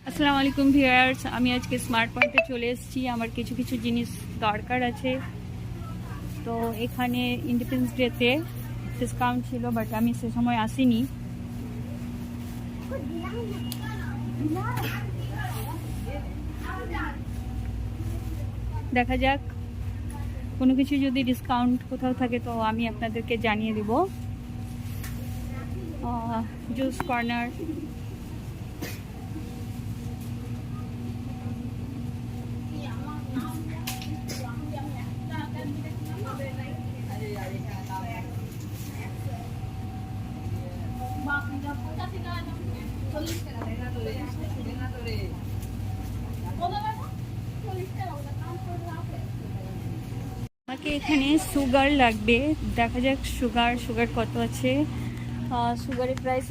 আসসালামু আলাইকুম ভিউয়ার্স, আমি আজকে স্মার্ট পয়েন্টে চলে এসেছি। আমার কিছু কিছু জিনিস দরকার আছে। তো এখানে ইন্ডিপেন্ডেন্স ডেতে ডিসকাউন্ট ছিল, বাট আমি সে সময় আসিনি। দেখা যাক, কোনো কিছু যদি ডিসকাউন্ট কোথাও থাকে তো আমি আপনাদেরকে জানিয়ে দেব। জুস কর্নার, আমাকে এখানে সুগার লাগবে। দেখা যাক সুগার কত আছে। সুগারের প্রাইস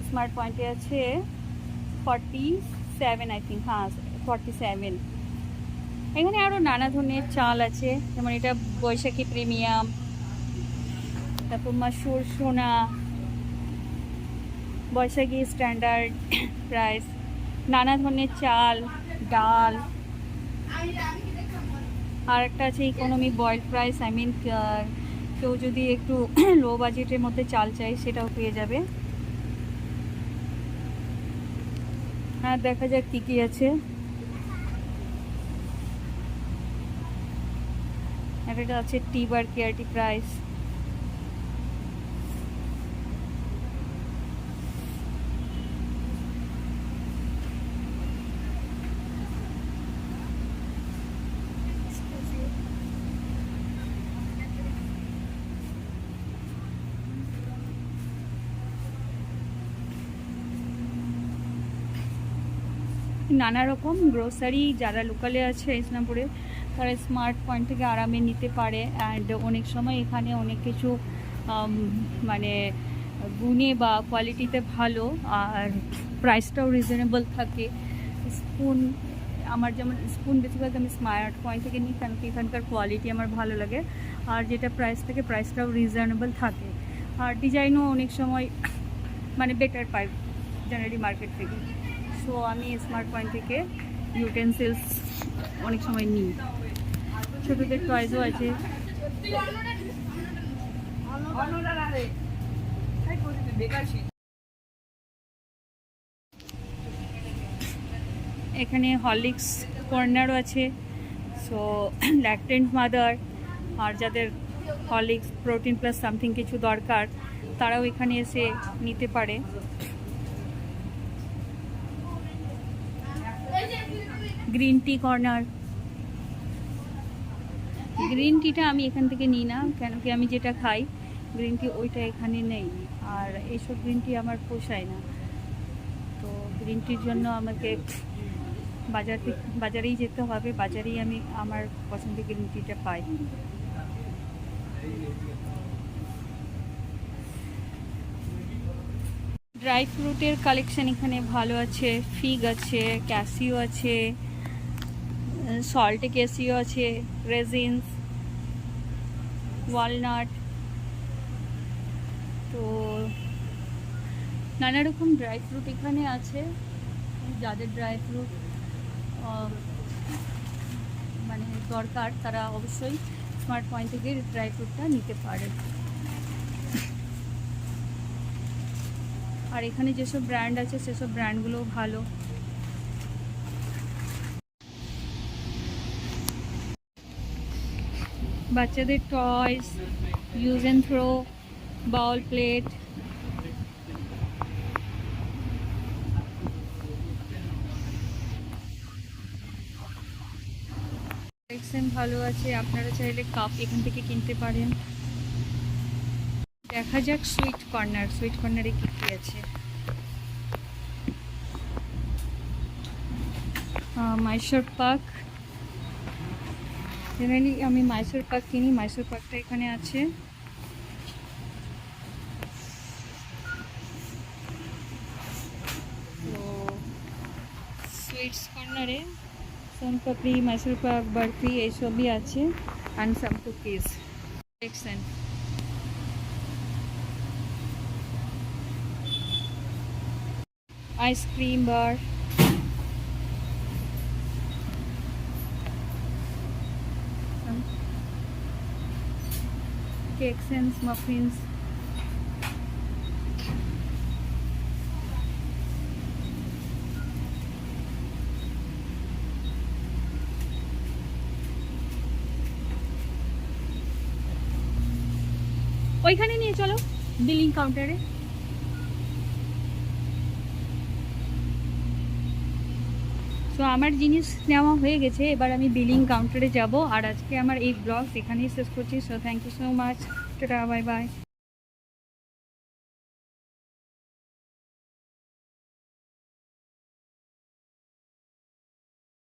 স্মার্ট পয়েন্টে আছে 47, আই থিঙ্ক। হ্যাঁ, 47। এখানে আরও নানা ধরনের চাল আছে, যেমন এটা বৈশাখী প্রিমিয়াম, তারপর মাসুর সোনা, বৈশাখী স্ট্যান্ডার্ড প্রাইস, নানা ধরনের চাল, ডাল। আর একটা আছে ইকোনমি বয়েলড প্রাইস। কেউ যদি একটু লো বাজেটের মধ্যে চাল চাই সেটাও পেয়ে যাবে। হ্যাঁ, দেখা যাক কী কী আছে। একটা আছে টি বার কেয়ারটি প্রাইস। নানা রকম গ্রোসারি যারা লোকালে আছে ইসলামপুরে, তারা স্মার্ট পয়েন্ট থেকে আরামে নিতে পারে। অ্যান্ড অনেক সময় এখানে অনেক কিছু মানে গুণে বা কোয়ালিটিতে ভালো, আর প্রাইসটাও রিজনেবল থাকে। স্পুন, আমার যেমন স্পুন বেশিরভাগ আমি স্মার্ট পয়েন্ট থেকে নিই, কারণ কি এখানকার কোয়ালিটি আমার ভালো লাগে। আর যেটা প্রাইস থাকে, প্রাইসটাও রিজনেবল থাকে। আর ডিজাইনও অনেক সময় মানে বেটার পাই জেনারেলি মার্কেট থেকে। সো আমি স্মার্ট পয়েন্ট থেকে ইউটেন্সিলস অনেক সময় নিই। ছোটোদের টয়েসও আছে। এখানে হরলিক্স কর্নারও আছে। সো ল্যাকটেন্ট মাদার আর যাদের হরলিক্স প্রোটিন প্লাস সামথিং কিছু দরকার, তারাও এখানে এসে নিতে পারে। Green tea corner. গ্রিন টিটা আমি এখান থেকে নিই না, কেন কি আমি যেটা খাই গ্রিন টি ওইটা এখানে নেই, আর এইসব গ্রিন টি আমার পোষায় না। তো গ্রিন টির জন্য আমাকে বাজারেই যেতে হবে। বাজারেই আমি আমার পছন্দের গ্রিন টিটা পাই। ড্রাই ফ্রুটের কালেকশন এখানে ভালো আছে। ফিগ আছে, ক্যাসিও আছে, সল্টে ক্যাসিও আছে, রেজিনস, ওয়ালনাট। তো নানা রকম ড্রাই ফ্রুট এখানে আছে। যাদের ড্রাই ফ্রুট মানে দরকার, তারা অবশ্যই স্মার্ট পয়েন্ট থেকে ড্রাই ফ্রুটটা নিতে পারে। আর এখানে যেসব ব্র্যান্ড আছে সেসব ব্র্যান্ডগুলোও ভালো। বাচ্চাদের toys, use and throw, bowl plate. Collection ভালো আছে, আপনারা চাইলে কাপ এখান থেকে কিনতে পারেন। দেখা যাক সুইট কর্নারে কী কী আছে। মাইসোর পাক, জেনারেলি আমি মাইসোর পাক কিনি। মাইসোর পাকটা এখানে আছে। তো সুইটস কর্নারে সোনপাপড়ি, মাইসোর পাক, বরফি এইসবই আছে, and some cookies section. Ice cream bar, cakes and muffins. ওইখানে নিয়ে চলো বিলিং কাউন্টারে। তো আমার জিনিস নেওয়া হয়ে গেছে, এবার আমি বিলিং কাউন্টারে যাব। আর আজকে আমার এই ব্লগ এখানেই শেষ করছি। So thank you so much, tata, bye by.